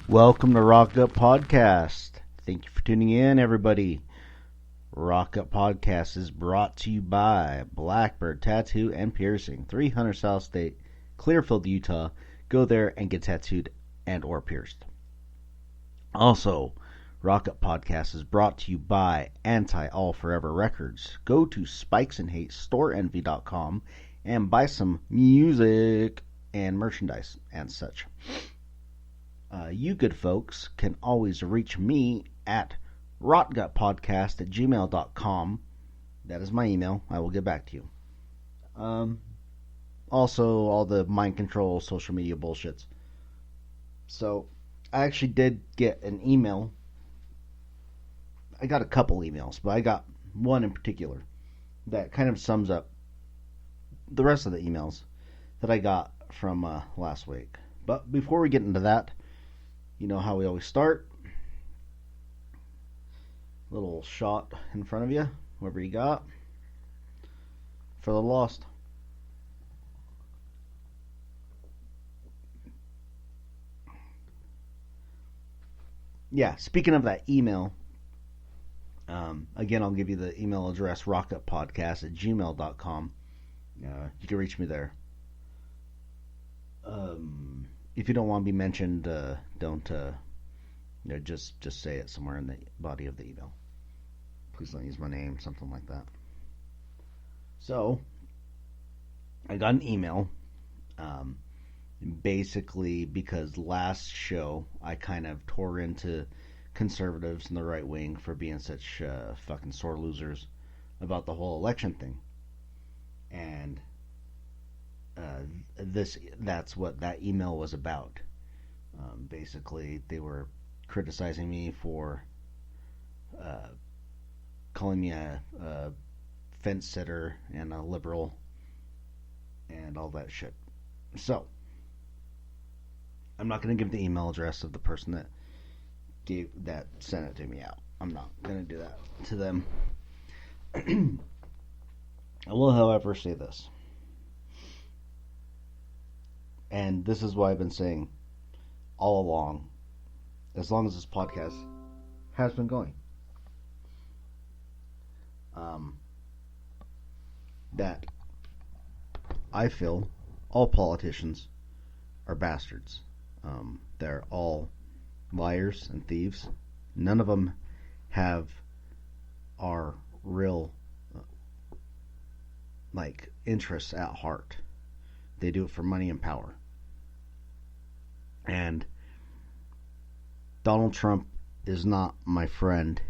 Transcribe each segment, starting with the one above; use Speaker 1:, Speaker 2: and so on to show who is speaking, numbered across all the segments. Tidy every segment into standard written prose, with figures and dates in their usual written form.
Speaker 1: Welcome to Rock Up Podcast. Thank you for tuning in, everybody. Rock Up Podcast is brought to you by Blackbird Tattoo and Piercing, 300 South State, Clearfield, Utah. Go there and get tattooed and or pierced. Also, Rock Up Podcast is brought to you by Anti-All Forever Records. Go to spikesandhatestorenvy.com and buy some music and merchandise and such. You good folks can always reach me at rotgutpodcast@gmail.com. That is my email. I will get back to you. Also, all the mind control, social media bullshits. So, I actually did get an email. I got a couple emails, but I got one in particular that kind of sums up the rest of the emails that I got from last week. But before we get into that, you know how we always start. Little shot in front of you, whoever you got, for the lost. Yeah, speaking of that email, again, I'll give you the email address, rockuppodcast@gmail.com. You can reach me there. If you don't want to be mentioned, don't just say it somewhere in the body of the email. Please don't use my name, something like that. So, I got an email, basically because last show I kind of tore into conservatives and the right wing for being such fucking sore losers about the whole election thing, and that's what that email was about. Basically, they were criticizing me for calling me a fence sitter and a liberal and all that shit. So, I'm not going to give the email address of the person that sent it to me out. I'm not going to do that to them. I will, however, say this. And this is what I've been saying all along, as long as this podcast has been going. That I feel all politicians are bastards. They're all liars and thieves. None of them have our real interests at heart. They do it for money and power. And Donald Trump is not my friend.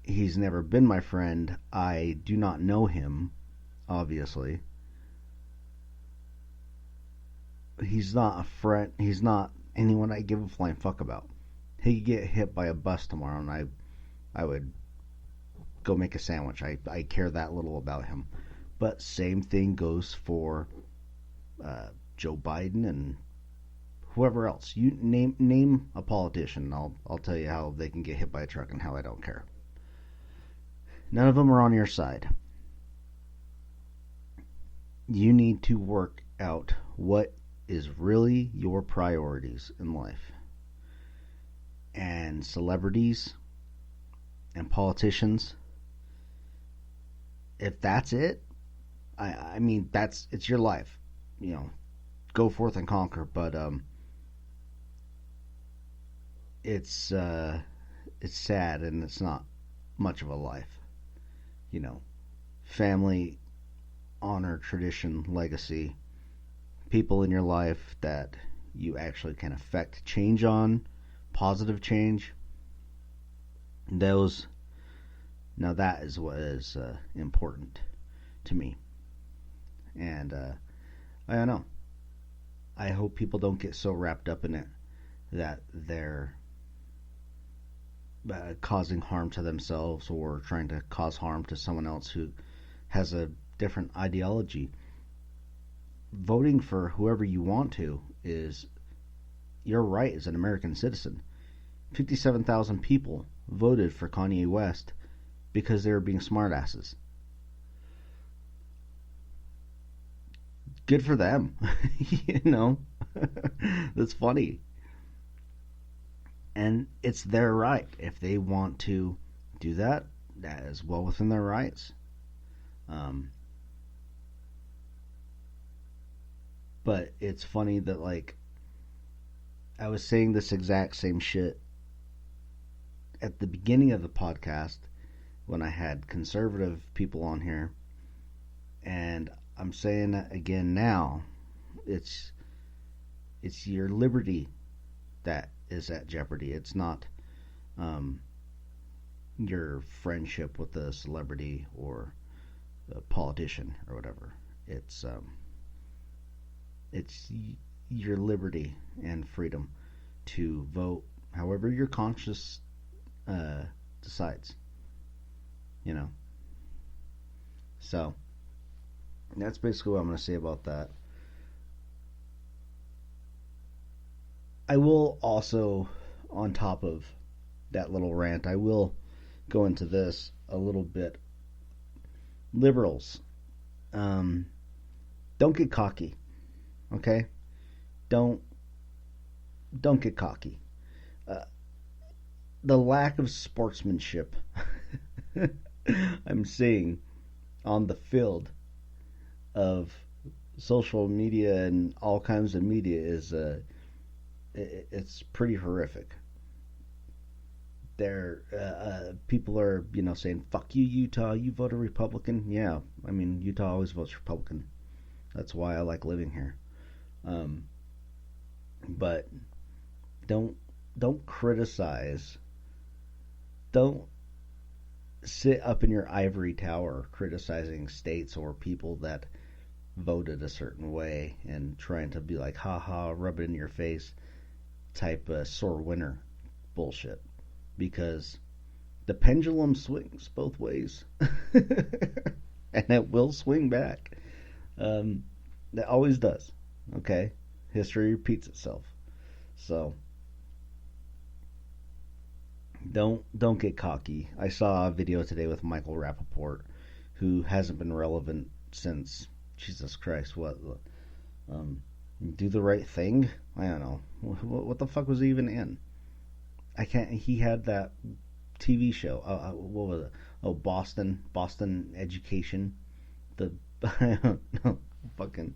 Speaker 1: He's never been my friend. I do not know him, obviously. He's not a friend. He's not anyone I give a flying fuck about. He could get hit by a bus tomorrow and I would go make a sandwich. I care that little about him. But same thing goes for Joe Biden and whoever else. You name a politician, I'll tell you how they can get hit by a truck and how I don't care. None of them are on your side. You need to work out what is really your priorities in life. And celebrities and politicians, if that's it, I mean, it's your life. You know, go forth and conquer. But it's sad and it's not much of a life. You know, family, honor, tradition, legacy, people in your life that you actually can affect change on, positive change. Now that is what is important to me. And I don't know. I hope people don't get so wrapped up in it that they're causing harm to themselves or trying to cause harm to someone else who has a different ideology. Voting for whoever you want to is your right as an American citizen. 57,000 people voted for Kanye West because they were being smartasses. Good for them. You know? That's funny. And it's their right. If they want to do that, that is well within their rights. But it's funny that, like, I was saying this exact same shit at the beginning of the podcast when I had conservative people on here, and I'm saying that again now. It's your liberty that is at jeopardy. It's not your friendship with a celebrity or a politician or whatever. It's your liberty and freedom to vote however your conscience decides. You know. So that's basically what I'm going to say about that. I will also, on top of that little rant, I will go into this a little bit. Liberals, don't get cocky, okay? Don't get cocky. The lack of sportsmanship I'm seeing on the field of social media and all kinds of media is it's pretty horrific. People are saying fuck you, Utah, you voted Republican. Yeah, I mean, Utah always votes Republican. That's why I like living here. But don't criticize. Don't sit up in your ivory tower criticizing states or people that voted a certain way and trying to be like, haha, rub it in your face type of sore winner bullshit. Because the pendulum swings both ways. And it will swing back. It always does. Okay? History repeats itself. So don't get cocky. I saw a video today with Michael Rappaport, who hasn't been relevant since, Jesus Christ, what? Do the Right Thing? I don't know. What the fuck was he even in? I can't. He had that TV show. What was it? Oh, Boston Education. I don't know. Fucking.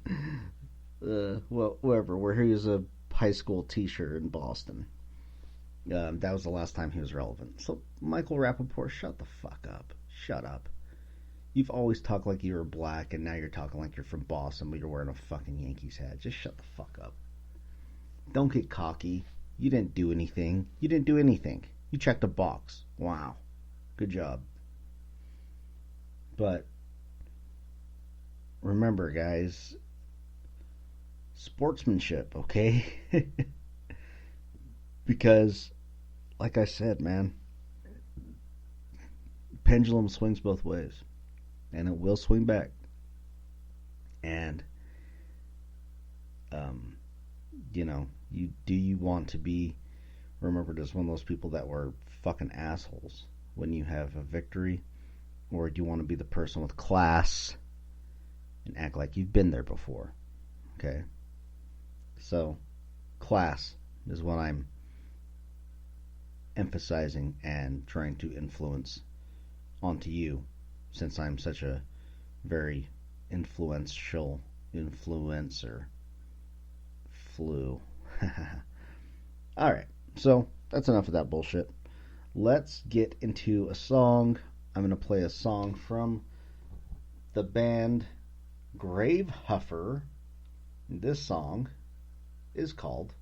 Speaker 1: Well, whoever. Where he was a high school teacher in Boston. That was the last time he was relevant. So, Michael Rappaport, shut the fuck up. Shut up. You've always talked like you were black, and now you're talking like you're from Boston, but you're wearing a fucking Yankees hat. Just shut the fuck up. Don't get cocky. You didn't do anything. You didn't do anything. You checked a box. Wow. Good job. But remember, guys, sportsmanship, okay? Because, like I said, man, pendulum swings both ways. And it will swing back. And, you want to be remembered as one of those people that were fucking assholes when you have a victory? Or do you want to be the person with class and act like you've been there before? Okay? So, class is what I'm emphasizing and trying to influence onto you, since I'm such a very influential influencer. Alright, so that's enough of that bullshit. Let's get into a song. I'm going to play a song from the band Gravehuffer. This song is called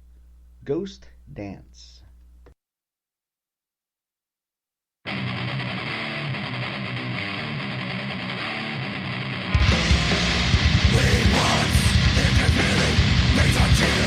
Speaker 1: Ghost Dance.
Speaker 2: We once, in the feeling, makes a change.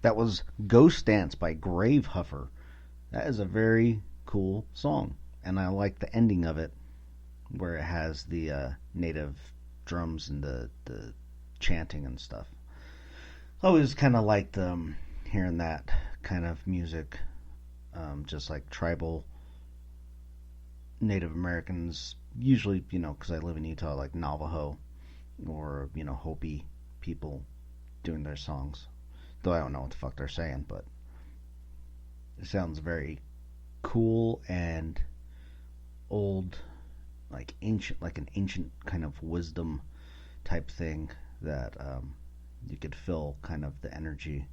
Speaker 1: That was Ghost Dance by Gravehuffer. That is a very cool song, and I like the ending of it, where it has the native drums and the chanting and stuff. I always kind of liked hearing that kind of music, just like tribal Native Americans, usually, because I live in Utah, like Navajo or, Hopi people doing their songs. Though I don't know what the fuck they're saying, but it sounds very cool and old, like ancient, like an ancient kind of wisdom type thing that you could feel kind of the energy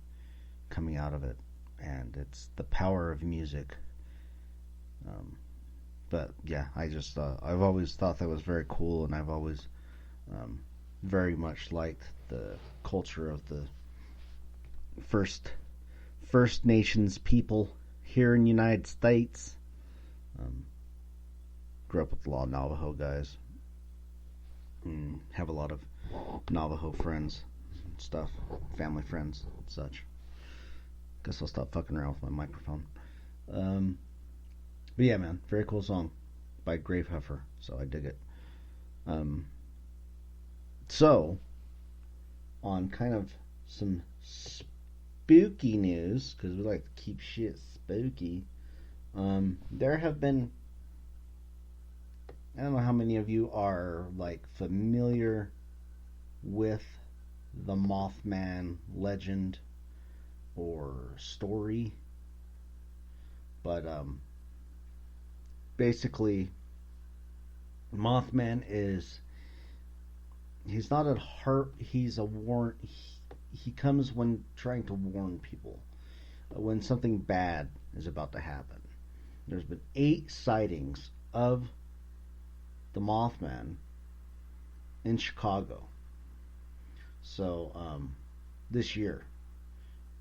Speaker 1: coming out of it, and it's the power of music. But yeah, I've always thought that was very cool, and I've always very much liked the culture of the First Nations people here in the United States. Grew up with a lot of Navajo guys. Have a lot of Navajo friends and stuff, family friends and such. Guess I'll stop fucking around with my microphone. But yeah, man, very cool song by Gravehuffer, so I dig it. So, on kind of some spooky news, because we like to keep shit spooky, there have been, I don't know how many of you are like familiar with the Mothman legend or story, but basically Mothman he's not at heart, he's a he comes when trying to warn people when something bad is about to happen. There's been 8 sightings of the Mothman in Chicago. So, this year.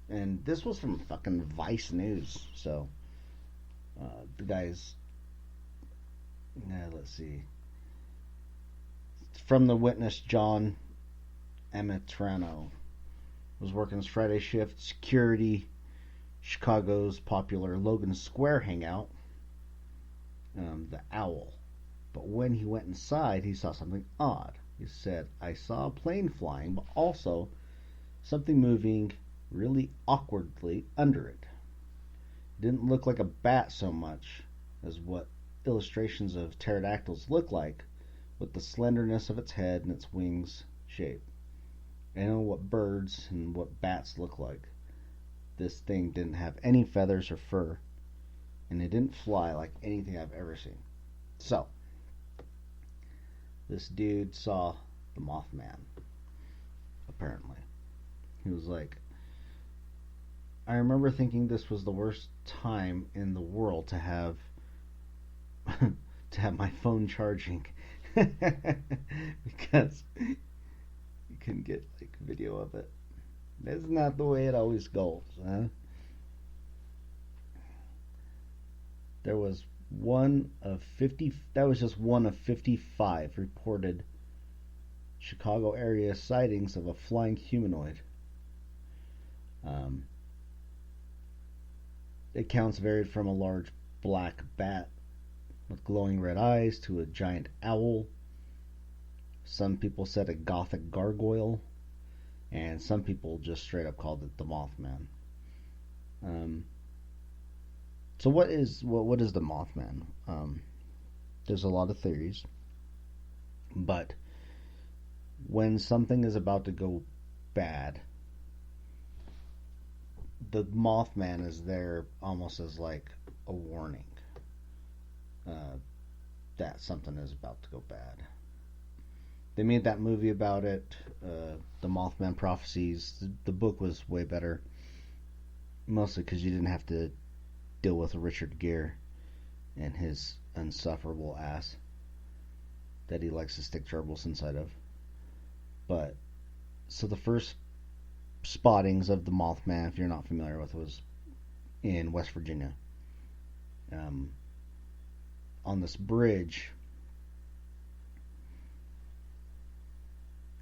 Speaker 1: And this was from fucking Vice News. So, the guys, let's see. From the witness, John Emitrano was working his Friday shift security, Chicago's popular Logan Square hangout, the Owl. But when he went inside, he saw something odd. He said, I saw a plane flying, but also something moving really awkwardly under it. It didn't look like a bat so much as what illustrations of pterodactyls look like, with the slenderness of its head and its wings shape. I know what birds and what bats look like. This thing didn't have any feathers or fur, and it didn't fly like anything I've ever seen. So, this dude saw the Mothman, apparently. He was like, I remember thinking this was the worst time in the world to have my phone charging because you couldn't get like video of it. That's not the way it always goes, huh? There was that was just one of 55 reported Chicago area sightings of a flying humanoid. Accounts varied from a large black bat with glowing red eyes to a giant owl. Some people said a gothic gargoyle, and some people just straight up called it the Mothman. So what is the Mothman? There's a lot of theories, but when something is about to go bad, the Mothman is there almost as like a warning that something is about to go bad. They made that movie about it, the Mothman Prophecies. The book was way better, mostly because you didn't have to deal with Richard Gere and his insufferable ass that he likes to stick gerbils inside of. But so the first spottings of the Mothman, if you're not familiar with, was in West Virginia, on this bridge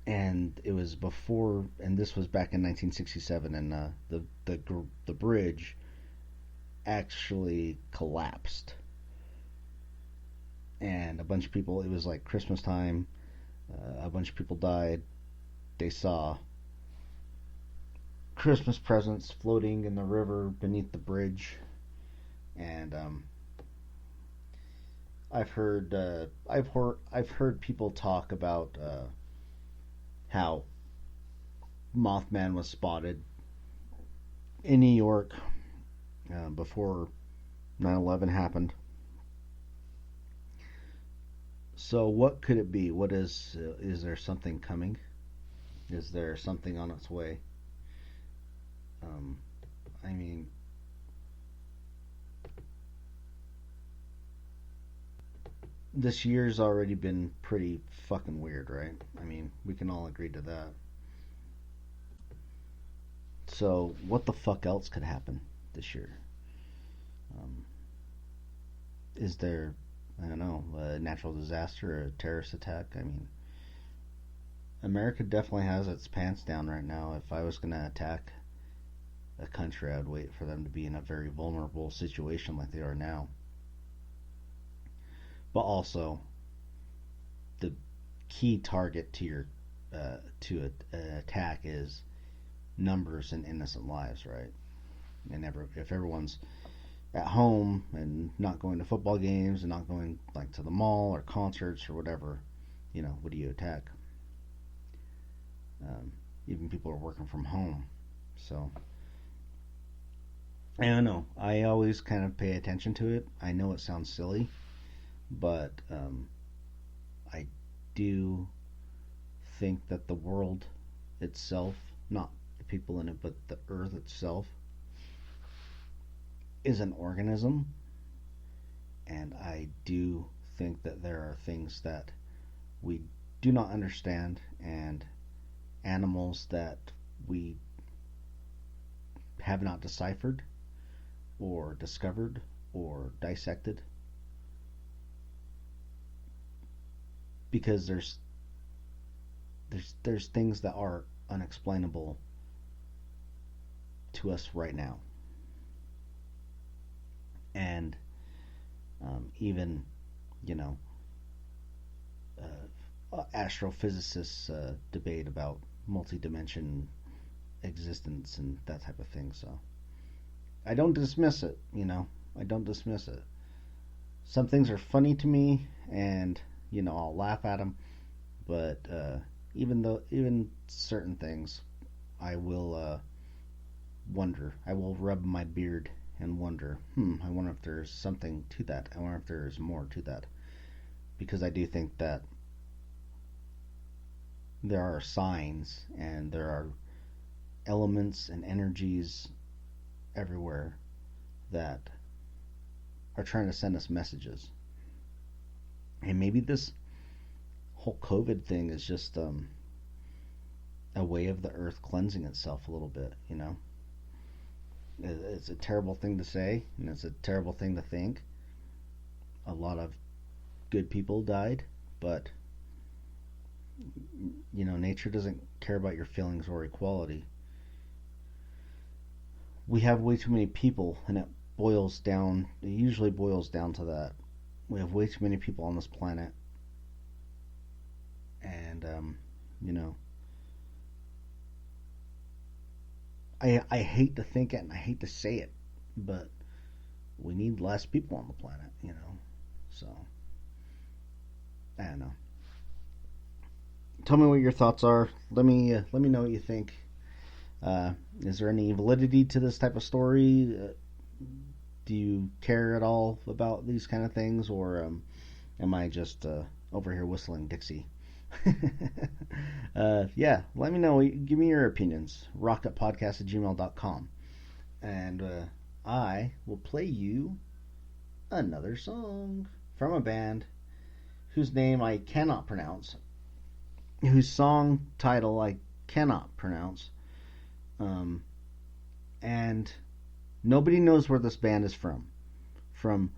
Speaker 1: and it was before, and this was back in 1967, and the bridge actually collapsed, and a bunch of people. It was like Christmas time. A bunch of people died. They saw Christmas presents floating in the river beneath the bridge, and I've heard people talk about how Mothman was spotted in New York before 9/11 happened. So what could it be? What is there something coming? Is there something on its way? Um, I mean, this year's already been pretty fucking weird, right? I mean, we can all agree to that. So what the fuck else could happen this year? Um, is there, I don't know, a natural disaster or a terrorist attack? I mean, America definitely has its pants down right now. If I was going to attack a country, I'd wait for them to be in a very vulnerable situation like they are now. But also, the key target to your an attack is numbers and innocent lives, right? And if everyone's at home and not going to football games and not going like to the mall or concerts or whatever, what do you attack? Even people are working from home, so I don't know. I always kind of pay attention to it. I know it sounds silly, but I do think that the world itself, not the people in it, but the earth itself, is an organism, and I do think that there are things that we do not understand, and animals that we have not deciphered or discovered or dissected, because there's things that are unexplainable to us right now, and even you know astrophysicists debate about multi-dimension existence and that type of thing. So I don't dismiss it. I don't dismiss it. Some things are funny to me, and I'll laugh at them. But even certain things, I will wonder. I will rub my beard and wonder. I wonder if there's something to that. I wonder if there's more to that, because I do think that there are signs and there are elements and energies everywhere that are trying to send us messages. And maybe this whole COVID thing is just a way of the earth cleansing itself a little bit. It's a terrible thing to say, and it's a terrible thing to think. A lot of good people died, but nature doesn't care about your feelings or equality. We have way too many people, and it usually boils down to that. We have way too many people on this planet, and I hate to think it and I hate to say it, but we need less people on the planet. So I don't know. Tell me what your thoughts are. Let me know what you think. Is there any validity to this type of story? Do you care at all about these kind of things, or am I just over here whistling Dixie? Yeah, let me know. Give me your opinions. rocketpodcast@gmail.com, and I will play you another song from a band whose name I cannot pronounce, whose song title I cannot pronounce, and nobody knows where this band is from. From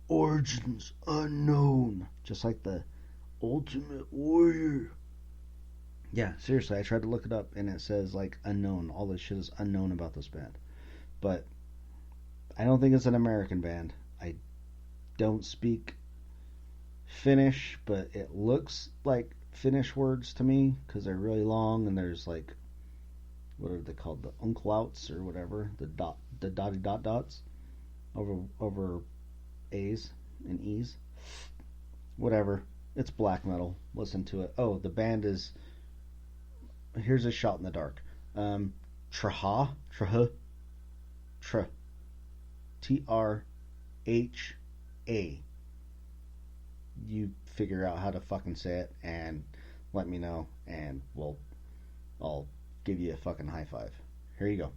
Speaker 1: origins unknown, just like the Ultimate Warrior. Yeah, seriously, I tried to look it up and it says like unknown. All this shit is unknown about this band. But I don't think it's an American band. I don't speak Finnish, but it looks like Finnish words to me because they're really long and there's like, what are they called, the umlauts or whatever, the dotty dot dots over A's and E's, whatever. It's black metal. Listen to it. Oh, the band is, here's a shot in the dark. Trha, Trha, Trha. You figure out how to fucking say it and let me know, and I'll give you a fucking high five. Here you go.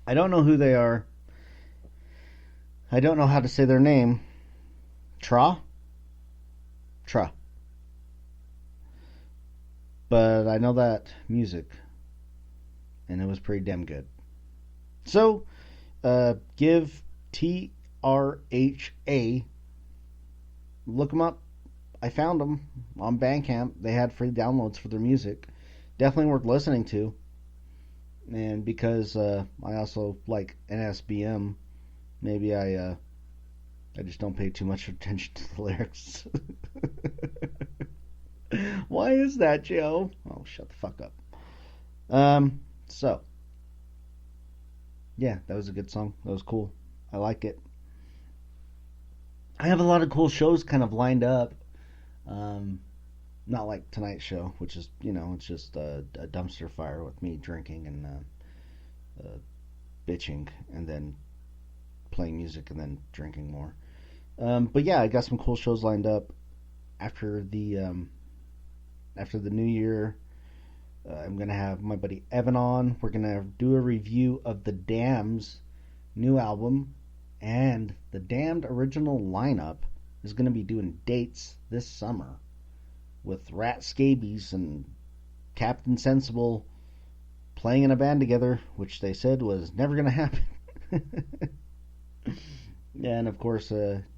Speaker 1: I don't know who they are. I don't know how to say their name. Trha? Trha. But I know that music, and it was pretty damn good. So, give TRHA, look them up. I found them on Bandcamp. They had free downloads for their music. Definitely worth listening to. And because I also like NSBM, maybe I just don't pay too much attention to the lyrics. Why is that, Joe? Oh, shut the fuck up. So, yeah, that was a good song. That was cool. I like it. I have a lot of cool shows kind of lined up. Not like tonight's show, which is, it's just a dumpster fire with me drinking and bitching and then playing music and then drinking more. But yeah, I got some cool shows lined up after the new year. I'm gonna have my buddy Evan on. We're gonna do a review of the Damned's new album, and the Damned original lineup is gonna be doing dates this summer with Rat Scabies and Captain Sensible playing in a band together, which they said was never gonna happen. And of course,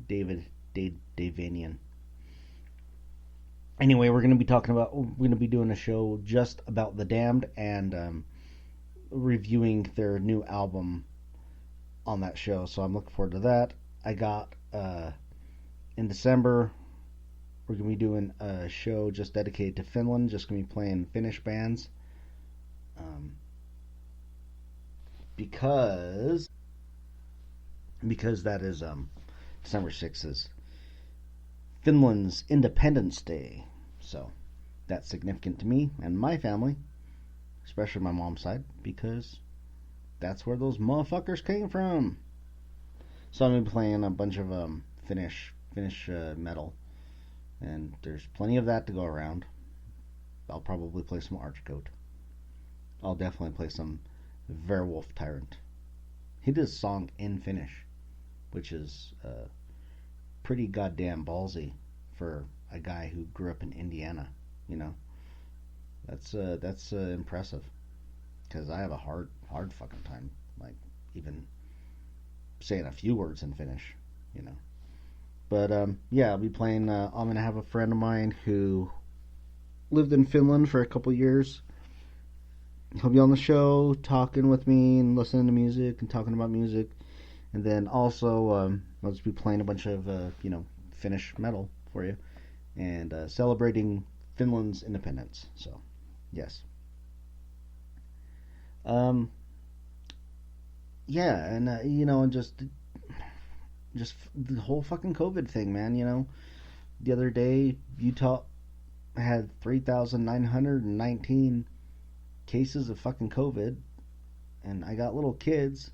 Speaker 1: David Davanian. Anyway, we're going to be doing a show just about the Damned and reviewing their new album on that show. So I'm looking forward to that. I got in December, we're going to be doing a show just dedicated to Finland. Just going to be playing Finnish bands. Because that is December 6th is Finland's Independence Day. So that's significant to me and my family, especially my mom's side, because that's where those motherfuckers came from. So I'm going to be playing a bunch of Finnish metal, and there's plenty of that to go around. I'll probably play some Archgoat. I'll definitely play some Werewolf Tyrant. He did a song in Finnish, which is pretty goddamn ballsy for a guy who grew up in Indiana. That's impressive, because I have a hard fucking time, like, even saying a few words in Finnish. But yeah, I'll be playing. I'm gonna have a friend of mine who lived in Finland for a couple years. He'll be on the show talking with me and listening to music and talking about music. And then also, I'll just be playing a bunch of, Finnish metal for you. And celebrating Finland's independence. So, yes. Yeah, and, and just the whole fucking COVID thing, man, The other day, Utah had 3,919 cases of fucking COVID, and I got little kids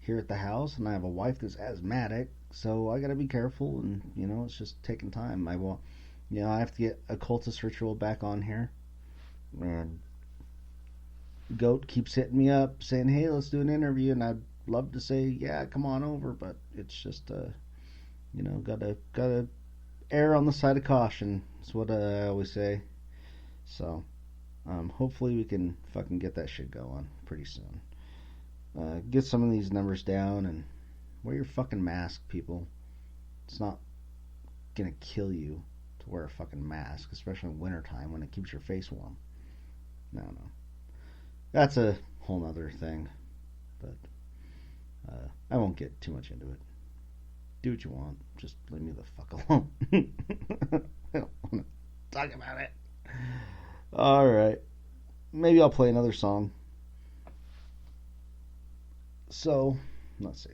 Speaker 1: here at the house, and I have a wife that's asthmatic, so I gotta be careful, and it's just taking time. I have to get occultist ritual back on here, and Goat keeps hitting me up saying, hey, let's do an interview, and I'd love to say, yeah, come on over, but it's just gotta err on the side of caution. That's what I always say. So hopefully we can fucking get that shit going pretty soon. Get some of these numbers down and wear your fucking mask, people. It's not gonna kill you to wear a fucking mask, especially in wintertime when it keeps your face warm. No. That's a whole nother thing. But I won't get too much into it. Do what you want. Just leave me the fuck alone. I don't want to talk about it. Alright. Maybe I'll play another song. So, let's see.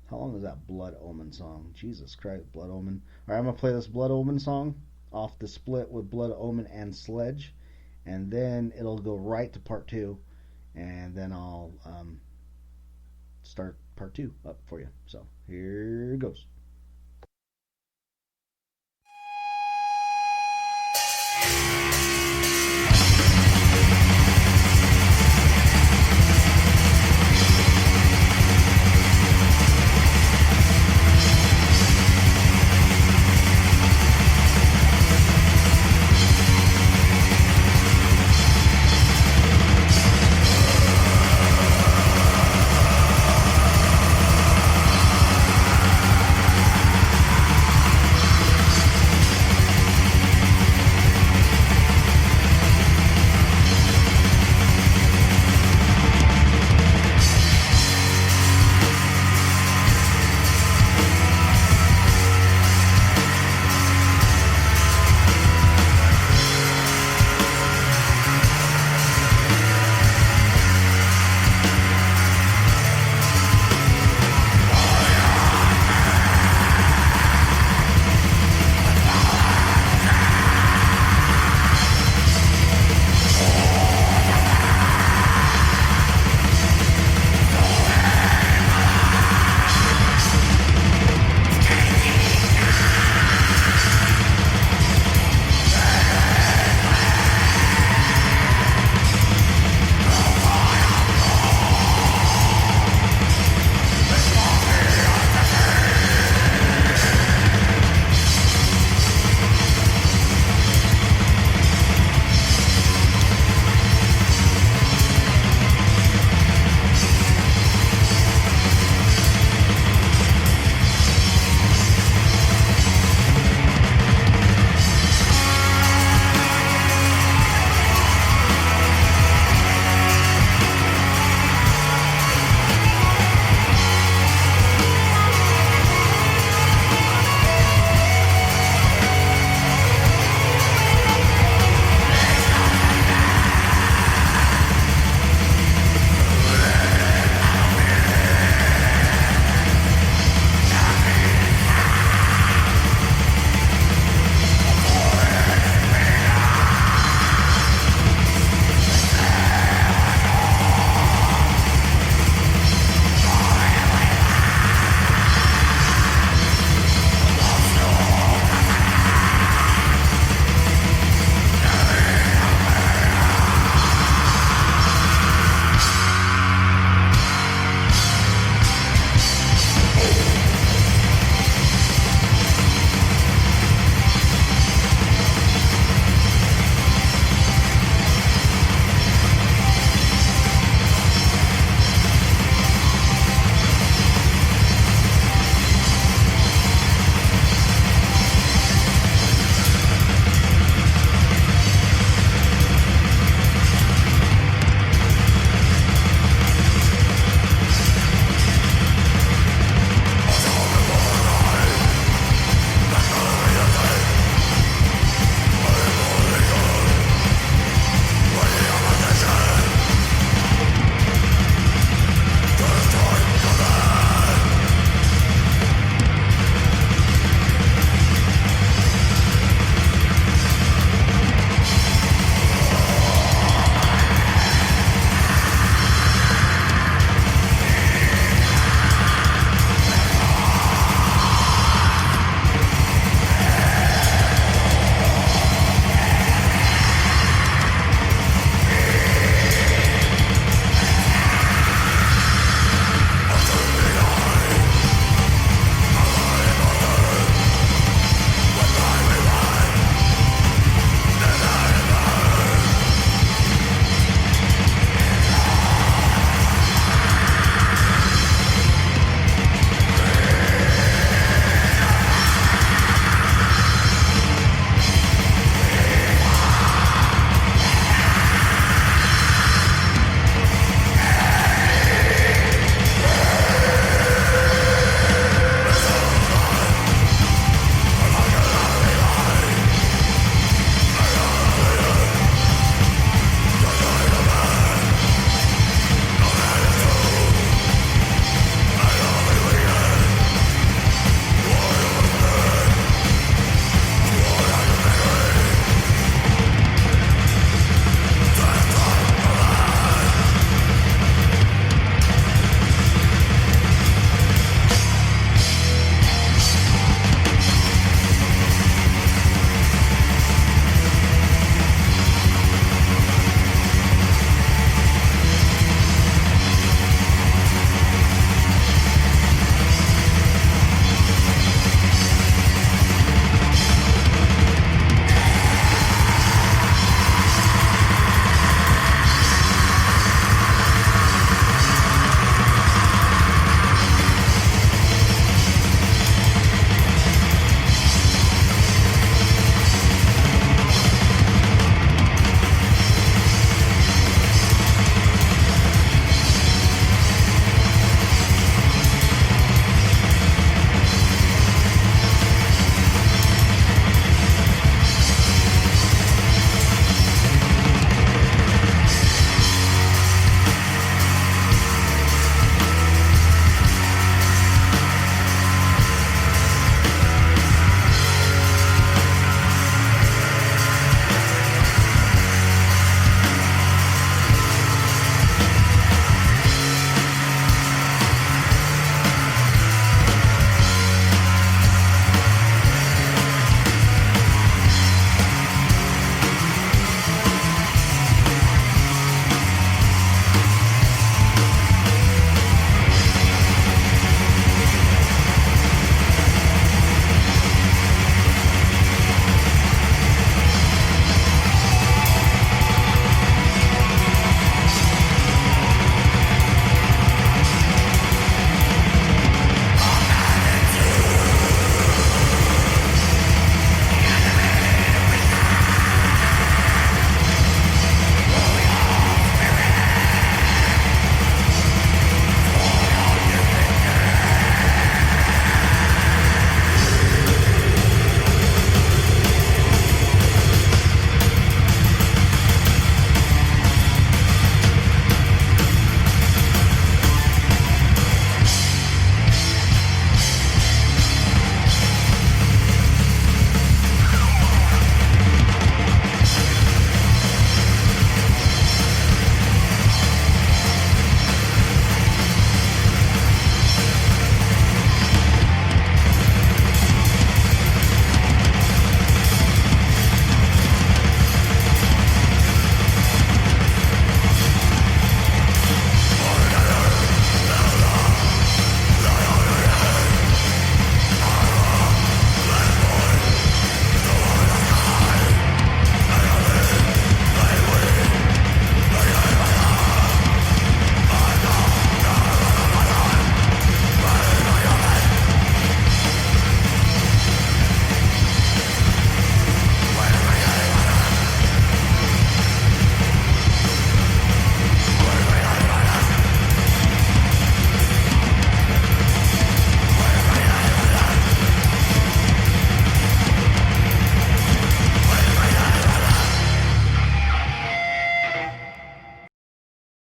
Speaker 1: How long is that Blood Omen song? Jesus Christ, Blood Omen. Alright, I'm going to play this Blood Omen song off the split with Blood Omen and Sledge. And then it'll go right to part 2. And then I'll start part 2 up for you. So, here goes.